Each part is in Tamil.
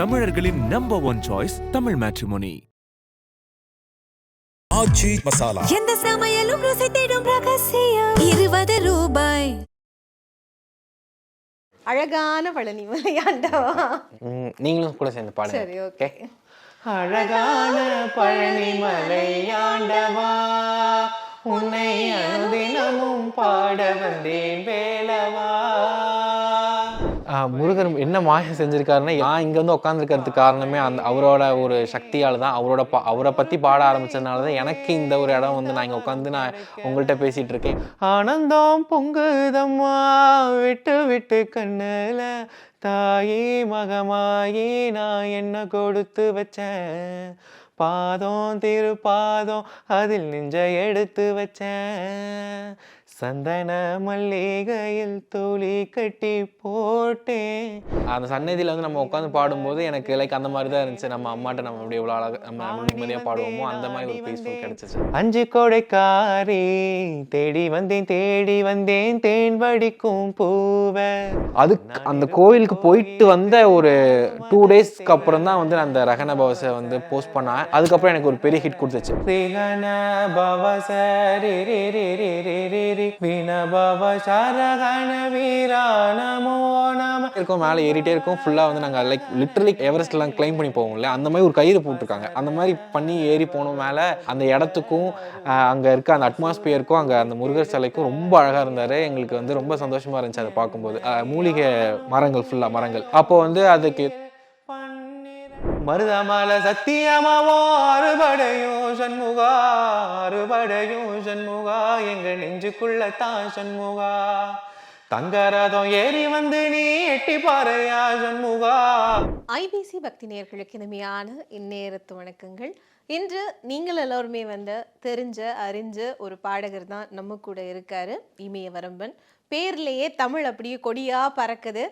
தமிழர்களின் நம்பர் 1 சாய்ஸ் தமிழ் மேட்ரிமோனி. ஆச்சி மசாலா. எந்த சமையலும் ருசி தேடும் ரகசியம் 20 ரூபாய். அழகான பழனி மலையாண்டவா. நீங்களும் கூட சேர்ந்து பாடுங்க. சரி, ஓகே. அழகான பழனி மலையாண்டவா, உன்னை அனுதினமும் பாட வந்தேன் வேலவா. முருகர் என்ன மாயம் செஞ்சிருக்காருன்னா, நான் இங்கே வந்து உட்காந்துருக்கிறதுக்கு காரணமே அவரோட ஒரு சக்தியால் தான். அவரை பற்றி பாட ஆரம்பித்ததுனால தான் எனக்கு இந்த ஒரு இடம் வந்து நான் இங்கே உட்காந்து நான் உங்கள்கிட்ட பேசிகிட்டு இருக்கேன். ஆனந்தம் பொங்குதம்மா விட்டு விட்டு கண்ணில், தாயே மகமாயே நான் என்ன கொடுத்து வச்சேன், பாதம் திருப்பாதம் அதில் நெஞ்ச எடுத்து வச்சேன், சந்தன மல்லிகையில் தோழி கட்டி போட்டேன். அந்த சன்னதியில் வந்து நம்ம உட்காந்து பாடும்போது எனக்கு லைக் அந்த மாதிரி தான் இருந்துச்சு. நம்ம அம்மாட்ட நம்ம எப்படி எவ்வளோ அழகாக நம்ம நிம்மதியாக பாடுவோமோ அந்த மாதிரி ஒரு பீஸ்ஃபுல் கிடச்சிச்சு. 5 கோடைக்காரி தேடி வந்தேன் தேன் வடிக்கும் பூவை. அதுக்கு அந்த கோவிலுக்கு போயிட்டு வந்த ஒரு 2 டேஸ்க்கு அப்புறம் தான் வந்து அந்த ரகன பவசை வந்து போஸ்ட் பண்ணேன். அதுக்கப்புறம் எனக்கு ஒரு பெரிய ஹிட் கொடுத்துச்சு. ரகன பவச ரே ரே ரே ரே ரே ரே ரே இருக்கும். மேலே ஏறிட்டே இருக்கும். ஃபுல்லாக வந்து நாங்கள் லைக் லிட்டரலி எவரெஸ்ட்லாம் கிளைம் பண்ணி போவோம்ல, அந்த மாதிரி ஒரு கயிறு போட்டிருக்காங்க. அந்த மாதிரி பண்ணி ஏறி போனோம் மேலே. அந்த இடத்துக்கும் அங்கே இருக்க அந்த அட்மாஸ்பியருக்கும் அங்கே அந்த முருகர் சிலைக்கும் ரொம்ப அழகாக இருந்தார். எங்களுக்கு வந்து ரொம்ப சந்தோஷமாக இருந்துச்சு அதை பார்க்கும்போது. மூலிகை மரங்கள், ஃபுல்லாக மரங்கள். அப்போ வந்து அதுக்கு மருதமல சத்தியமாவோ அறுபடையும் சண்முகா எங்க நெஞ்சுக்குள்ள தான் சண்முகா, தங்கரதம் ஏறி வந்து நீ எட்டி பாறையா சண்முகா. ஐபிசி பக்தி நேயர்களுக்கு இனிமையான இந்நேரத்து வணக்கங்கள். இன்று நீங்கள் எல்லோருமே வந்து அறிஞ்ச ஒரு பாடகர் தான் நம்ம கூட இருக்காரு, இமயவரம்பன். பேர்லேயே தமிழ் அப்படியே கொடியா பறக்குது.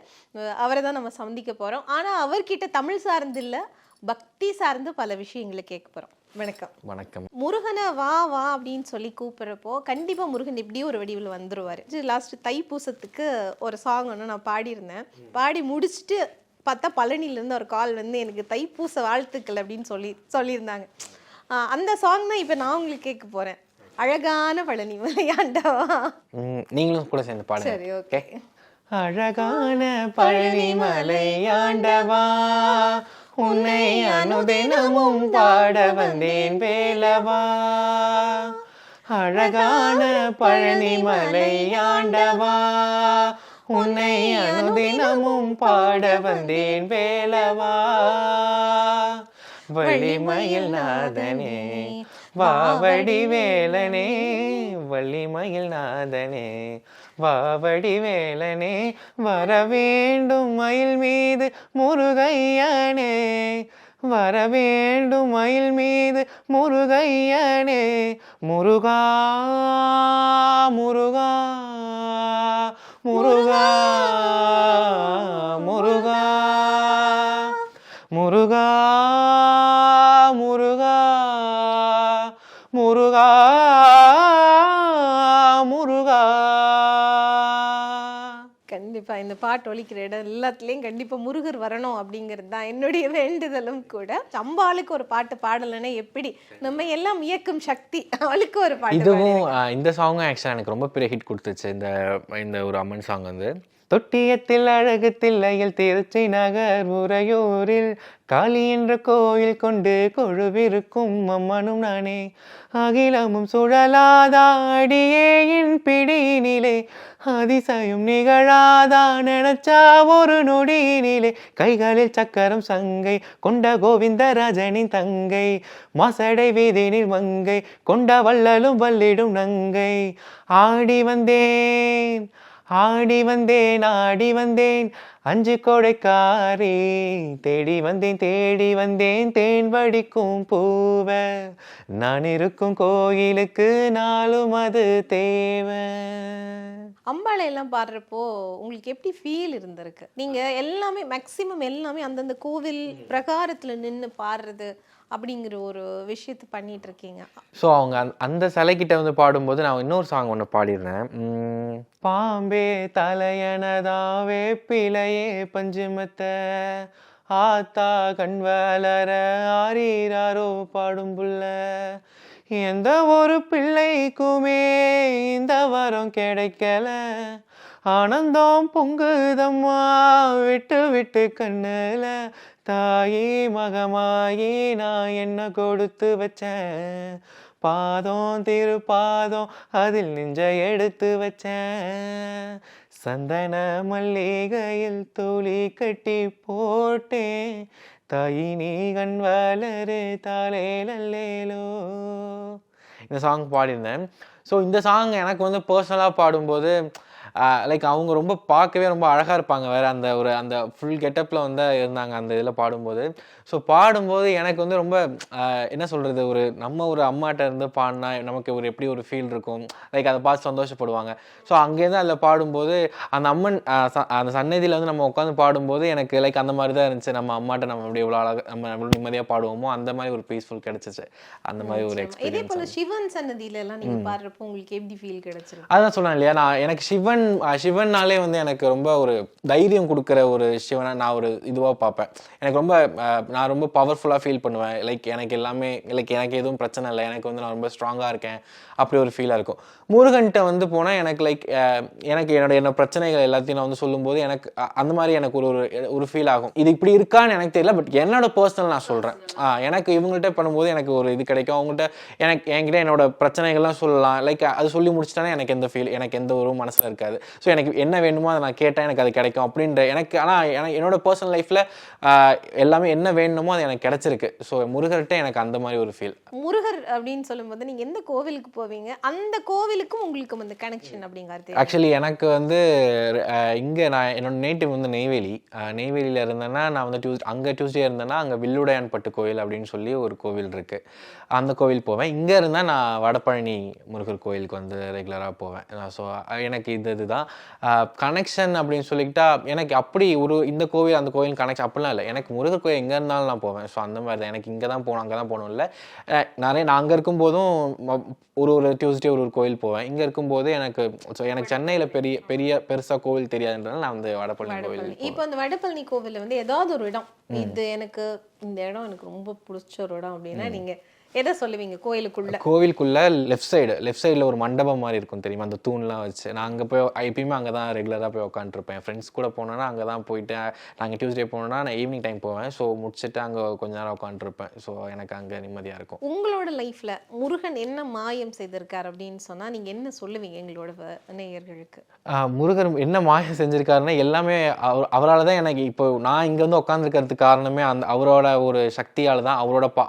அவரை தான் நம்ம சந்திக்க போறோம். ஆனா அவர்கிட்ட தமிழ் சார்ந்து இல்லை, பக்தி சார்ந்து பல விஷயங்களை கேட்க போறோம். வணக்கம். வணக்கம். முருகனை வா வா அப்படின்னு சொல்லி கூப்பிட்றப்போ கண்டிப்பா முருகன் எப்படியும் ஒரு வடிவில் வந்துருவாரு. லாஸ்ட் தைப்பூசத்துக்கு ஒரு சாங் ஒன்று நான் பாடியிருந்தேன். பாடி முடிச்சுட்டு பார்த்தா பழனியிலேருந்து ஒரு கால் வந்து எனக்கு தைப்பூச வாழ்த்துக்கள் அப்படின்னு சொல்லியிருந்தாங்க. அந்த சாங் தான் இப்போ நான் உங்களுக்கு கேட்க போறேன். அழகான பழனி மலையாண்டவா. நீங்களும் கூட சேர்ந்து பாடுங்க. சரி, ஓகே. அழகான பழனி மலையாண்டவா, உன்னை அனுதினமும் பாட வந்தேன் வேலவா. அழகான பழனி மலையாண்டவா, உன்னை அனுதினமும் பாட வந்தேன் வேலவா. வள்ளிமயில் நாதனே வாவடி வேலனே, வள்ளிமயில் நாதனே வாவடி வேலனே, வரவேண்டும் மயில் மீது முருகையனே, வரவேண்டும் மயில் மீது முருகையனே, முருகா முருகா முருகா முருகா முருகா முருகா முருகா முருகா. கண்டிப்பா இந்த பாட்டு ஒலிக்கிற இடம் எல்லாத்துலேயும் கண்டிப்பா முருகர் வரணும் அப்படிங்கிறது தான் என்னுடைய வேண்டுதலும் கூட. அம்பாளுக்கு ஒரு பாட்டு பாடலைன்னா எப்படி? நம்ம எல்லாம் இயக்கும் சக்தி, அவளுக்கு ஒரு பாட்டு. இதுவும் இந்த சாங்கும் ஆக்சுவலாக எனக்கு ரொம்ப பெரிய ஹிட் கொடுத்துச்சு. இந்த ஒரு அம்மன் சாங் வந்து தொட்டியத்தில் அழகு தில்லையில் திருச்சி நகர் உறையூரில் காளி என்ற கோயில் கொண்டு கொழுவிருக்கும் அம்மனும் நானே, அகிலமும் சுழலாதா அடியே என் பிடியினிலே, அதிசயம் நிகழாதா நினைச்சா ஒரு நொடியினிலே, கைகளில் சக்கரம் சங்கை கொண்ட கோவிந்தராஜனின் தங்கை, மாசடை வீதினில் மங்கை கொண்ட வள்ளலும் வல்லிடும் நங்கை, ஆடி வந்தேன் ஆடி வந்தேன் 5 கோடைக்காரி தேடி வந்தேன் தேன் வடிக்கும் பூவை, நான் இருக்கும் கோயிலுக்கு நாளும் அது தேவை. அம்பாளை எல்லாம் பாடுறப்போ உங்களுக்கு எப்படி ஃபீல் இருந்திருக்கு? நீங்க எல்லாமே மேக்சிமம் எல்லாமே அந்தந்த கோவில் பிரகாரத்துல நின்று பாடுறது அப்படிங்கிற ஒரு விஷயத்தை பண்ணிட்டு இருக்கீங்க. ஸோ அவங்க அந்த சிலைக்கிட்ட வந்து பாடும்போது நான் இன்னொரு சாங் ஒன்று பாடிடுறேன். பாம்பே தலையனதாவே பிழையே பஞ்சுமத்தை ஆத்தா கண் வளர ஆரீராரோ பாடும் புள்ள. எந்த ஒரு பிள்ளைக்குமே இந்த வரம் கிடைக்கல, ஆனந்தம் பொங்குதம்மா விட்டு விட்டு கண்ணுல. தாயி மகமாயி நான் என்ன கொடுத்து வச்சேன், பாதம் திருப்பாதம் அதில் நெஞ்ச எடுத்து வச்சேன். சந்தன மல்லிகையில் தூளி கட்டி போட்டேன், தாயி நீ கண் வளரு தாலே நல்லேலோ. இந்த சாங் பாடியிருந்தேன். ஸோ இந்த சாங் எனக்கு வந்து பர்சனலாக பாடும்போது லைக் அவங்க ரொம்ப பார்க்கவே ரொம்ப அழகாக இருப்பாங்க. வேறு அந்த ஃபுல் கெட்டப்பில் வந்து இருந்தாங்க அந்த இதில் பாடும்போது. ஸோ பாடும்போது எனக்கு வந்து ரொம்ப என்ன சொல்கிறது, நம்ம ஒரு அம்மாட்ட இருந்து பாடினா நமக்கு எப்படி ஒரு ஃபீல் இருக்கும், லைக் அதை பார்த்து சந்தோஷப்படுவாங்க. ஸோ அங்கேருந்து அதில் பாடும்போது அந்த அம்மன் அந்த சன்னதியில் வந்து நம்ம உட்காந்து பாடும்போது எனக்கு லைக் அந்த மாதிரி தான் இருந்துச்சு. நம்ம அம்மாட்ட நம்ம எப்படி எவ்வளோ அழகாக நம்ம எவ்வளோ நிம்மதியாக பாடுவோமோ அந்த மாதிரி ஒரு பீஸ்ஃபுல் கிடைச்சிச்சு. அந்த மாதிரி ஒரு எக்ஸ்பீரியன்ஸ். இதே போல சிவன் சன்னதியில எல்லாம் நீங்க பாடுறப்போ உங்களுக்கு எப்படி ஃபீல் கிடைச்சிருக்கு? அதான் சொன்னேன் இல்லையா, எனக்கு சிவன்னாலே வந்து எனக்கு ரொம்ப ஒரு தைரியம் கொடுக்குற ஒரு சிவனை நான் ஒரு இதுவாக பார்ப்பேன். எனக்கு ரொம்ப நான் ரொம்ப பவர்ஃபுல்லாக ஃபீல் பண்ணுவேன். லைக் எனக்கு எல்லாமே லைக் எனக்கு எதுவும் பிரச்சனை இல்லை, எனக்கு வந்து நான் ரொம்ப ஸ்ட்ராங்காக இருக்கேன் அப்படி ஒரு ஃபீலாக இருக்கும். முருகன்கிட்ட வந்து போனால் எனக்கு லைக் எனக்கு என்னோட பிரச்சனைகள் எல்லாத்தையும் நான் வந்து சொல்லும்போது எனக்கு அந்த மாதிரி எனக்கு ஒரு ஃபீல் ஆகும். இது இப்படி இருக்கான்னு எனக்கு தெரியல, பட் என்னோட பர்சனல் நான் சொல்கிறேன். எனக்கு இவங்கள்ட்ட பண்ணும்போது எனக்கு ஒரு இது கிடைக்கும். அவங்கள்ட்ட என்கிட்ட என்னோட பிரச்சனைகள்லாம் சொல்லலாம். லைக் அது சொல்லி முடிச்சிட்டானே எனக்கு எந்த ஒரு மனசில் இருக்காது. ஸோ எனக்கு என்ன வேணுமோ அதை நான் கேட்டால் எனக்கு அது கிடைக்கும் அப்படின்ற எனக்கு. ஆனால் என்னோட பர்சனல் லைஃப்பில் எல்லாமே என்ன வேணுமோ அது எனக்கு கிடைச்சிருக்கு. ஸோ முருகர்கிட்ட எனக்கு அந்த மாதிரி ஒரு ஃபீல். முருகர் அப்படின்னு சொல்லும்போது நீங்கள் எந்த கோவிலுக்கு போவீங்க, அந்த கோவிலுக்கும் உங்களுக்கு வந்து கனெக்ஷன் அப்படிங்கிறது? ஆக்சுவலி எனக்கு வந்து இங்கே நான் என்னோட நேட்டிவ் வந்து நெய்வேலியில் இருந்தேன்னா நான் வந்து டியூஸ்டே இருந்தேன்னா அங்கே வில்லுடையான்பட்டு கோவில் அப்படின்னு சொல்லி ஒரு கோவில் இருக்குது. அந்த கோவில் போவேன். இங்கே இருந்தால் நான் வடபழனி முருகர் கோவிலுக்கு வந்து ரெகுலராக போவேன். ஸோ எனக்கு இதுதான் கனெக்ஷன் அப்படின்னு சொல்லிக்கிட்டா எனக்கு அப்படி இந்த கோவில் அந்த கோவில் கனெக்ஷன் அப்படிலாம் இல்லை. எனக்கு முருகர் கோயில் எங்கே இருந்தாலும் நான் போவேன். ஸோ அந்த மாதிரி தான். எனக்கு இங்கே தான் போகணும் அங்கே தான் போகணும் இல்லை. நான் அங்கே இருக்கும்போதும் ஒரு டியூஸ்டே ஒரு கோவில் போவேன். இங்கே இருக்கும்போது எனக்கு சென்னையில் பெருசாக கோவில் தெரியாதுன்றதுனால நான் வந்து வடபழனி கோவில். இப்போ அந்த வடபழனி கோவிலில் வந்து ஏதாவது ஒரு இடம், இது எனக்கு இந்த இடம் எனக்கு ரொம்ப பிடிச்ச ஒரு இடம் அப்படின்னா நீங்கள் எதை சொல்லுவீங்க? கோவிலுக்குள்ள லெஃப்ட் சைடில் ஒரு மண்டபம் மாதிரி இருக்கும் தெரியுமா, அந்த தூண்லாம் வச்சு. நான் அங்கே போய் எப்பயுமே அங்கே தான் ரெகுலராக போய் உட்காந்துருப்பேன். ஃப்ரெண்ட்ஸ் கூட போனோன்னா அங்கே தான் போயிட்டு, நாங்கள் டியூஸ்டே போனோன்னா நான் ஈவினிங் டைம் போவேன். ஸோ முடிச்சுட்டு அங்கே கொஞ்ச நேரம் உட்காந்துருப்பேன். ஸோ எனக்கு அங்கே நிம்மதியாக இருக்கும். உங்களோட லைஃப்பில் முருகன் என்ன மாயம் செய்திருக்கார் அப்படின்னு சொன்னால் நீங்கள் என்ன சொல்லுவீங்க எங்களோட நேயர்களுக்கு? முருகர் என்ன மாயம் செஞ்சுருக்காருன்னா எல்லாமே அவரால் தான். எனக்கு இப்போ நான் இங்கே வந்து உட்காந்துருக்கிறதுக்கு காரணமே அவரோட ஒரு சக்தியால் தான்.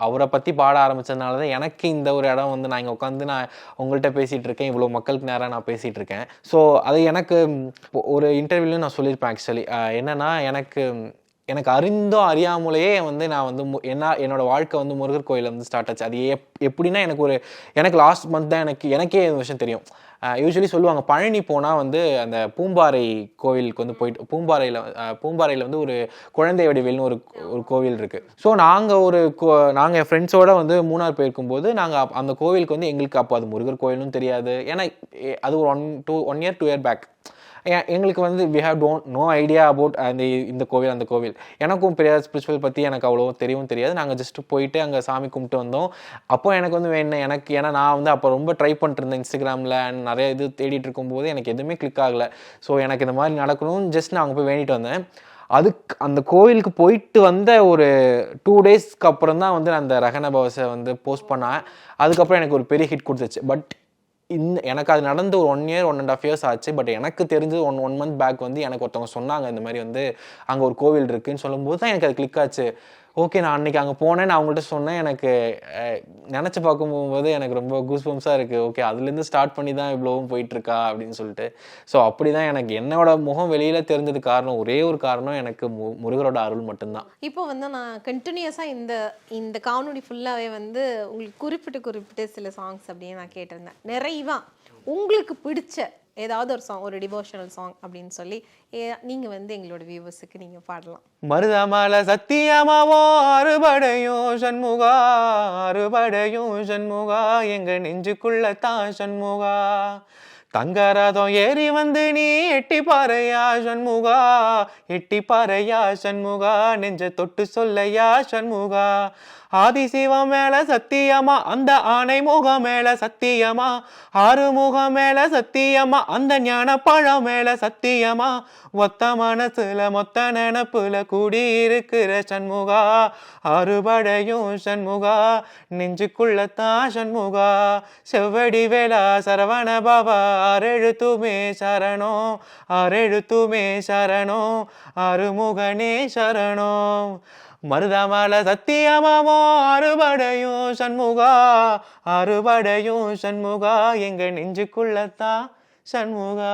அவரை பற்றி பாட ஆரம்பிச்சதுனால தான் எனக்கு இந்த ஒரு இடம் வந்து நான் இங்கே உட்காந்து நான் உங்கள்கிட்ட பேசிகிட்டு இருக்கேன். இவ்வளோ மக்களுக்கு நேராக நான் பேசிகிட்டு இருக்கேன். ஸோ அது எனக்கு ஒரு இன்டர்வியூலையும் நான் சொல்லியிருப்பேன். ஆக்சுவலி என்னென்னா எனக்கு அறிந்தோ அறியாமலேயே வந்து நான் வந்து என்னோட வாழ்க்கை வந்து முருகர் கோயிலில் வந்து ஸ்டார்ட் ஆச்சு. அது எப்படின்னா எனக்கு லாஸ்ட் மந்த் தான் எனக்கே இந்த விஷயம் தெரியும். யூஸ்வலி சொல்லுவாங்க பழனி போனால் வந்து அந்த பூம்பாறை கோவிலுக்கு வந்து போயிட்டு பூம்பாறையில் வந்து ஒரு குழந்தை வடிவேல்னு ஒரு கோவில் இருக்குது. ஸோ நாங்கள் என் ஃப்ரெண்ட்ஸோடு வந்து மூணார் போயிருக்கும்போது நாங்கள் அந்த கோவிலுக்கு வந்து எங்களுக்கு அப்போ அது முருகர் கோயிலும் தெரியாது. ஏன்னா அது ஒரு 1 year 2 year பேக். எங்களுக்கு வந்து we have no idea about இந்த கோவில் அந்த கோவில். எனக்கும் பெரிய ஸ்பிரிச்சுவல் பற்றி எனக்கு அவ்வளோ தெரியாது. நாங்கள் ஜஸ்ட்டு போயிட்டு அங்கே சாமி கும்பிட்டு வந்தோம். அப்போ எனக்கு வந்து ஏன்னா நான் வந்து அப்போ ரொம்ப ட்ரை பண்ணிட்டு இருந்தேன் இன்ஸ்டாகிராமில் அண்ட் நிறைய இது தேடிட்டு இருக்கும்போது எனக்கு எதுவுமே கிளிக் ஆகலை. ஸோ எனக்கு இந்த மாதிரி நடக்கணும்னு ஜஸ்ட் நான் அங்கே போய் வேண்டிட்டு வந்தேன். அந்த கோவிலுக்கு போயிட்டு வந்த ஒரு 2 daysக்கு அப்புறம் தான் வந்து அந்த ரகன பவஸை வந்து போஸ்ட் பண்ணேன். அதுக்கப்புறம் எனக்கு ஒரு பெரிய ஹிட் கொடுத்துச்சு. பட் எனக்கு அது நடந்து ஒரு 1 year 1.5 years ஆச்சு. பட் எனக்கு தெரிஞ்சது 1 month பேக் வந்து எனக்கு ஒருத்தவங்க சொன்னாங்க இந்த மாதிரி வந்து அங்கே ஒரு கோவில் இருக்குதுன்னு சொல்லும்போது தான் எனக்கு அது கிளிக் ஆச்சு. ஓகே, நான் அன்றைக்கி அங்கே போனேன், நான் அவங்கள்ட்ட சொன்னேன். எனக்கு நினச்சி பார்க்கும்போது எனக்கு ரொம்ப கூஸ்பம்ஸாக இருக்குது. ஓகே, அதுலேருந்து ஸ்டார்ட் பண்ணி தான் இவ்வளோவும் போயிட்டுருக்கா அப்படின்னு சொல்லிட்டு. ஸோ அப்படி தான் எனக்கு என்னோட முகம் வெளியில் தெரிஞ்சது காரணம், ஒரே ஒரு காரணம் எனக்கு முருகரோட அருள் மட்டும்தான். இப்போ வந்து நான் கண்டினியூஸாக இந்த காணொலி ஃபுல்லாகவே வந்து உங்களுக்கு குறிப்பிட்டு சில சாங்ஸ் அப்படியே நான் கேட்டிருந்தேன். நிறைவாக உங்களுக்கு பிடிச்ச ஏதாவது ஒரு சாங், ஒரு டிவோஷனல் சாங் அப்படின்னு சொல்லி நீங்கள் வந்து எங்களோட வியூவர்ஸுக்கு நீங்கள் பாடலாம். மருதமல சத்தியமாவோ அறுபடையும் சண்முகா எங்க நெஞ்சுக்குள்ள தான் சண்முகா, தங்கராதம் ஏறி வந்து நீ எட்டி பாறையா சண்முகா, எட்டி பாறையா சண்முகா, நெஞ்ச தொட்டு சொல்லையா சண்முகா. ஆதிசிவம் மேல சத்தியமா, அந்த ஆணை முகம் மேல சத்தியமா, ஆறு முகம் மேல சத்தியமா, அந்த ஞான பழம் மேல சத்தியமா, ஒத்த மனசுல மொத்த நினப்புல கூடி இருக்கிற சண்முகா, அறுபடையும் சண்முகா, நெஞ்சுக்குள்ளத்தான் சண்முகா. செவ்வடி வேளா சரவண பாபா, ஆறெழுத்துமே சரணம், ஆறெழுத்துமே சரணம், ஆறுமுகனே சரணம். மருதமல சத்தியமாமோ அறுபடையும் சண்முகா, அறுபடையும் சண்முகா, எங்க நெஞ்சுக்குள்ளத்தான் சண்முகா.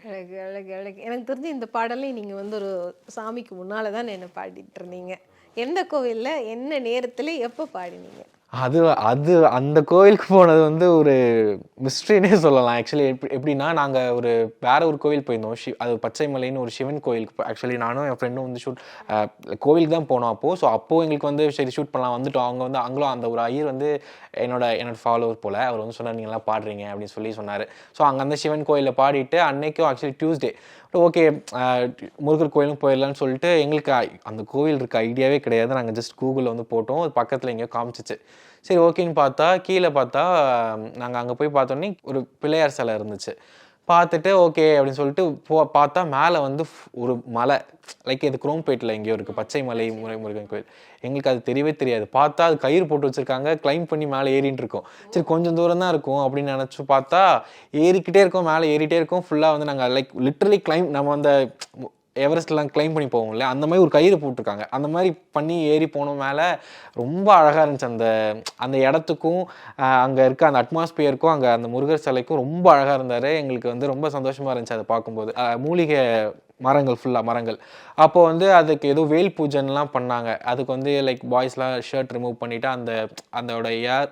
அழகு அழகு அழகு. எனக்கு தெரிஞ்சு இந்த பாடலையும் நீங்கள் வந்து ஒரு சாமிக்கு முன்னால் தான் என்ன பாடிட்டு இருந்தீங்க. எந்த கோவிலில், என்ன நேரத்தில், எப்போ பாடினீங்க? அது அது அந்த கோயிலுக்கு போனது வந்து ஒரு மிஸ்ட்ரினே சொல்லலாம். ஆக்சுவலி எப்படின்னா, நாங்கள் வேற ஒரு கோவில் போயிருந்தோம். அது பச்சைமலைன்னு ஒரு சிவன் கோயிலுக்கு. ஆக்சுவலி நானும் என் ஃப்ரெண்டும் வந்து கோவிலுக்கு தான் போனோம் அப்போது. ஸோ அப்போது எங்களுக்கு வந்து சரி ஷூட் பண்ணலாம் வந்துட்டோம். அவங்க வந்து அங்களும் அந்த ஒரு ஐயர் வந்து என்னோட ஃபாலோவர் போல். அவர் வந்து சொன்னார், நீங்களாம் பாடுறீங்க அப்படின்னு சொல்லி சொன்னார். ஸோ அங்கே அந்த சிவன் கோயிலில் பாடிட்டு அன்னைக்கும் ஆக்சுவலி டியூஸ்டே ஓகே முருகர் கோயிலும் போயிடலான்னு சொல்லிட்டு எங்களுக்கு அந்த கோவில் இருக்க ஐடியாவே கிடையாது. நாங்கள் ஜஸ்ட் கூகுளில் வந்து போட்டோம். அது பக்கத்தில் எங்கேயோ காமிச்சிச்சு. சரி ஓகேன்னு பார்த்தா கீழே பார்த்தா நாங்கள் அங்கே போய் பார்த்தோன்னே ஒரு பிள்ளையார் சிலை இருந்துச்சு. பார்த்துட்டு ஓகே அப்படின்னு சொல்லிட்டு பார்த்தா மேலே வந்து ஒரு மலை, லைக் இது குரோம்பேட்டில் எங்கேயோ இருக்குது பச்சை மலை முருகன் கோயில். எங்களுக்கு அது தெரியவே தெரியாது. பார்த்தா அது கயிறு போட்டு வச்சுருக்காங்க, கிளைம் பண்ணி மேலே ஏறிட்டு இருக்கோம். சரி கொஞ்சம் தூரம் தான் இருக்கும் அப்படின்னு நினச்சி பார்த்தா ஏறிக்கிட்டே இருக்கோம், மேலே ஏறிட்டே இருக்கோம். ஃபுல்லாக வந்து நாங்கள் லைக் லிட்ரலி கிளைம், நம்ம அந்த எவரெஸ்ட்லாம் கிளைம் பண்ணி போவோம் இல்லையா, அந்த மாதிரி ஒரு கயிறு போட்டிருக்காங்க. அந்த மாதிரி பண்ணி ஏறி போனோம் மேலே. ரொம்ப அழகாக இருந்துச்சு. அந்த இடத்துக்கும் அங்கே இருக்க அந்த அட்மாஸ்பியருக்கும் அங்கே அந்த முருகர் சிலைக்கும் ரொம்ப அழகாக இருந்தார். எங்களுக்கு வந்து ரொம்ப சந்தோஷமாக இருந்துச்சு அதை பார்க்கும்போது. மூலிகை மரங்கள், ஃபுல்லாக மரங்கள். அப்போது வந்து அதுக்கு ஏதோ வேல் பூஜைலாம் பண்ணாங்க. அதுக்கு வந்து லைக் பாய்ஸ்லாம் ஷர்ட் ரிமூவ் பண்ணிவிட்டு அதோட ஏர்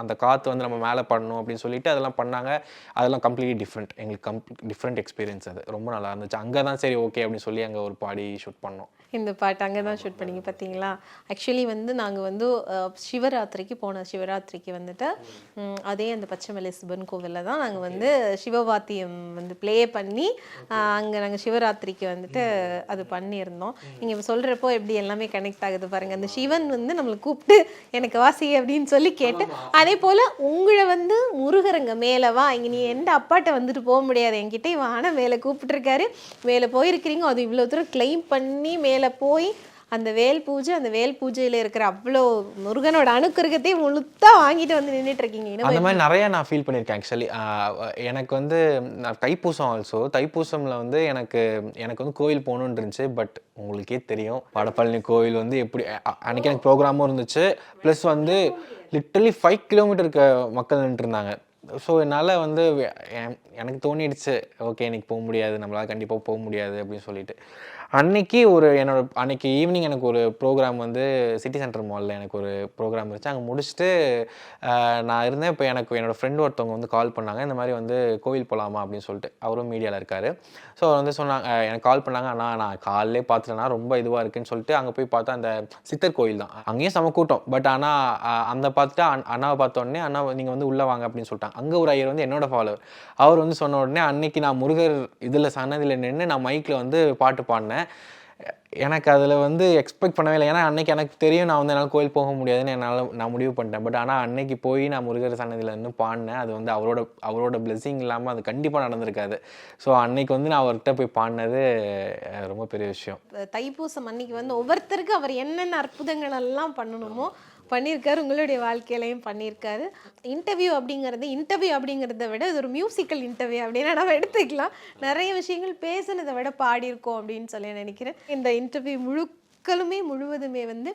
அந்த காற்று வந்து நம்ம மேலே பண்ணணும் அப்படின்னு சொல்லிட்டு அதெல்லாம் பண்ணாங்க. அதெல்லாம் கம்ப்ளீட்லி டிஃப்ரெண்ட். எங்களுக்கு டிஃப்ரெண்ட் எக்ஸ்பீரியன்ஸ். அது ரொம்ப நல்லா இருந்துச்சு. அங்கே தான் சரி ஓகே அப்படின்னு சொல்லி அங்கே ஒரு பாடி ஷூட் பண்ணோம். இந்த பாட்டு அங்கே தான் ஷூட் பண்ணிங்க பார்த்தீங்களா? ஆக்சுவலி வந்து நாங்கள் வந்து சிவராத்திரிக்கு வந்துட்டு அதே அந்த பச்சைமலை சிவன் கோவிலில் தான் நாங்கள் வந்து சிவவாத்தியம் வந்து ப்ளே பண்ணி அங்கே நாங்கள் சிவராத்திரிக்கு வந்துட்டு அது பண்ணியிருந்தோம். நீங்கள் இப்போ சொல்கிறப்போ எப்படி எல்லாமே கனெக்ட் ஆகுது பாருங்கள். அந்த சிவன் வந்து நம்மளை கூப்பிட்டு எனக்கு வாசி அப்படின்னு சொல்லி கேட்டு, அதே போல் உங்களை வந்து முருகருங்க மேலே வா, இங்கே நீ எந்த அப்பாட்ட வந்துட்டு போக முடியாது, என்கிட்ட இவன் ஆனால் மேலே கூப்பிட்டுருக்காரு, மேலே போயிருக்கிறீங்க, அது இவ்வளோ தூரம் கிளைம் பண்ணி மேலே போய் அந்த வேல் பூஜையில் இருக்கிற அவ்வளோ முருகனோட அணுக்கருகத்தை முழுத்தா வாங்கிட்டு வந்து நின்றுட்டு இருக்கீங்க. அந்த மாதிரி நிறைய நான் ஃபீல் பண்ணியிருக்கேன். ஆக்சுவலி எனக்கு வந்து தைப்பூசம் ஆல்சோ தைப்பூசமில் வந்து எனக்கு வந்து கோவில் போகணுன்னு இருந்துச்சு. பட் உங்களுக்கே தெரியும் வடபழனி கோவில் வந்து எப்படி அன்றைக்கி எனக்கு ப்ரோக்ராமும் இருந்துச்சு. ப்ளஸ் வந்து லிட்டரலி 5 கிலோமீட்டருக்கு மக்கள் நின்றுருந்தாங்க. ஸோ என்னால் வந்து எனக்கு தோணிடுச்சு, ஓகே இன்னைக்கு போக முடியாது, நம்மளால் கண்டிப்பாக போக முடியாது அப்படின்னு சொல்லிட்டு அன்னைக்கு அன்னைக்கு ஈவினிங் எனக்கு ஒரு ப்ரோக்ராம் வந்து சிட்டி சென்டர் மாலில் எனக்கு ஒரு ப்ரோக்ராம் இருந்துச்சு. அங்கே முடிச்சுட்டு நான் இருந்தேன். இப்போ என்னோடய ஃப்ரெண்டு ஒருத்தவங்க வந்து கால் பண்ணாங்க, இந்த மாதிரி வந்து கோவில் போகலாமா அப்படின்னு சொல்லிட்டு. அவரும் மீடியாவில் இருக்கார். ஸோ வந்து சொன்னாங்க, எனக்கு கால் பண்ணாங்க, அண்ணா நான் காலையிலே பார்த்துட்டேன்னா ரொம்ப இதுவாக இருக்குன்னு சொல்லிட்டு அங்கே போய் பார்த்தா அந்த சித்தர் கோயில் தான். அங்கேயும் செம கூட்டம். பட் ஆனால் பார்த்துட்டு அண்ணாவை பார்த்த உடனே, அண்ணா நீங்கள் வந்து உள்ளே வாங்க அப்படின்னு சொல்லிட்டாங்க. அங்கே ஒரு ஐயர் வந்து என்னோட ஃபாலோவர். அவர் வந்து சொன்ன உடனே அன்னைக்கு நான் முருகர் இதில் சன்னதியில் நின்று நான் மைக்கில் வந்து பாட்டு பாடினேன். எனக்கு அதில் வந்து எக்ஸ்பெக்ட் பண்ணவே இல்லை. ஏன்னா அன்றைக்கி எனக்கு தெரியும் நான் வந்து என்னால் கோயில் போக முடியாதுன்னு நான் முடிவு பண்ணிட்டேன். பட் ஆனால் அன்னைக்கு போய் நான் முருகர் சன்னதியில் இருந்து பாடினேன். அது வந்து அவரோட பிளெஸிங் இல்லாமல் அது கண்டிப்பாக நடந்திருக்காது. ஸோ அன்னைக்கு வந்து நான் அவர்கிட்ட போய் பாடினது ரொம்ப பெரிய விஷயம். தைப்பூசம் அன்னைக்கு வந்து ஒவ்வொருத்தருக்கு அவர் என்னென்ன அற்புதங்கள் எல்லாம் பண்ணணுமோ பண்ணியிருக்காரு, உங்களுடைய வாழ்க்கையிலையும் பண்ணியிருக்காரு. இன்டர்வியூ அப்படிங்கிறத விட இது ஒரு மியூசிக்கல் இன்டர்வியூ அப்படின்னு நம்ம எடுத்துக்கலாம். நிறைய விஷயங்கள் பேசுனதை விட பாடியிருக்கோம் அப்படின்னு சொல்லி நினைக்கிறேன். இந்த இன்டர்வியூ முழுவதுமே வந்து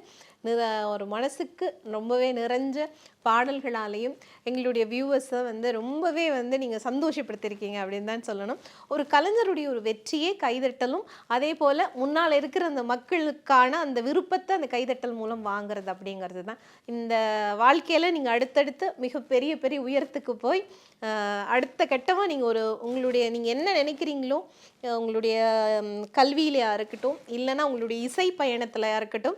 ஒரு மனசுக்கு ரொம்பவே நிறைஞ்ச பாடல்களாலேயும் எங்களுடைய வியூவர்ஸை வந்து ரொம்பவே வந்து நீங்கள் சந்தோஷப்படுத்தியிருக்கீங்க அப்படின்னு தான் சொல்லணும். ஒரு கலைஞருடைய ஒரு வெற்றியே கைதட்டலும், அதே போல் முன்னால் இருக்கிற அந்த மக்களுக்கான அந்த விருப்பத்தை அந்த கைதட்டல் மூலம் வாங்குறது அப்படிங்கிறது தான். இந்த வாழ்க்கையில் நீங்கள் அடுத்தடுத்து மிகப்பெரிய உயரத்துக்கு போய் அடுத்த கட்டமாக நீங்கள் என்ன நினைக்கிறீங்களோ, உங்களுடைய கல்வியிலையா இருக்கட்டும், இல்லைன்னா உங்களுடைய இசை பயணத்தில் இருக்கட்டும்,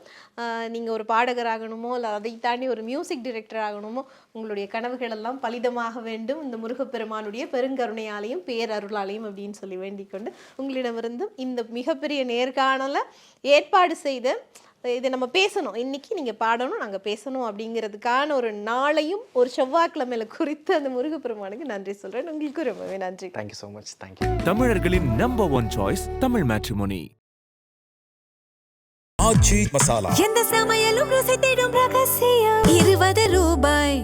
நீங்கள் ஒரு பாடகர் ஆகணுமோ இல்லை அதை தாண்டி ஒரு மியூசிக் டைரக்டர் ஆகணுமோ உங்களுடைய கனவுகள் எல்லாம் பலிதமாக வேண்டும் இந்த முருகப்பெருமானுடைய பெருங்கருணையாலையும் பேரருளாலையும் அப்படின்னு சொல்லி வேண்டிக் கொண்டு உங்களிடமிருந்தும் இந்த மிகப்பெரிய நேர்காணலை ஏற்பாடு செய்த இதை நம்ம பேசணும், இன்னைக்கு நீங்கள் பாடணும், நாங்கள் பேசணும் அப்படிங்கிறதுக்கான ஒரு நாளையும் ஒரு செவ்வாய்க்கிழமையில குறித்து அந்த முருகப்பெருமானுக்கு நன்றி சொல்கிறேன். உங்களுக்கு ரொம்பவே நன்றி. Thank you so much. தேங்க்யூ. தமிழர்களின் நம்பர் 1 சாய்ஸ் தமிழ் மேட்ரிமோனி. எந்த சமையலும் ருசி தேடும் ரகசியம் 20 ரூபாய்.